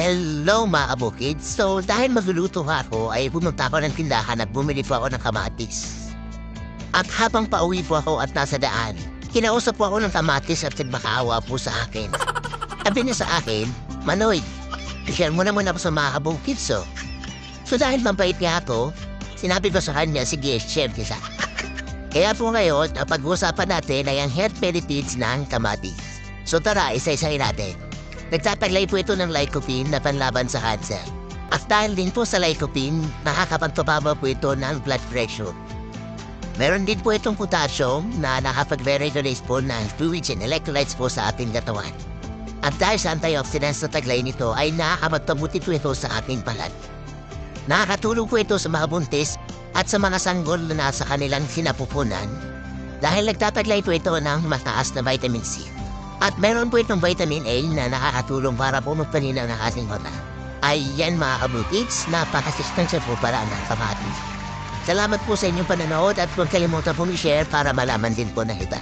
Hello mga kabukid. So dahil magluluto ako ay pumunta ako ng tindahan at bumili po ako ng kamatis. At habang pauwi po ako at nasa daan, kinausap po ako ng kamatis at nagmakaawa po sa akin. Sabi niya sa akin, Manoy, share mo naman ako sa mga kabukid so. So dahil mabait niya ako, sinabi ko sa kanya, sige, share kita. Kaya po ngayon, ang pag-uusapan natin ay ang health benefits ng kamatis. So tara, isa-isahin natin. Nagtataglay po ito ng lycopene na panlaban sa cancer. At dahil din po sa lycopene, nakakapagpababa po ito ng blood pressure. Meron din po itong potassium na nakapag-regulate po ng fluids and electrolytes po sa ating katawan. At dahil sa antioxidants na taglay nito ay nakakapagpabuti po ito sa ating balat. Nakakatulong po ito sa mga buntis at sa mga sanggol na nasa kanilang sinapupunan dahil nagtataglay po ito ng mataas na vitamin C. At meron po itong vitamin A na nakakatulong para po magpaninaw ng ating mata. Ayan mga kabukits, napakasustansya po para ng kamatis. Salamat po sa inyong pananood at huwag kalimutan pong i-share para malaman din po ng iba.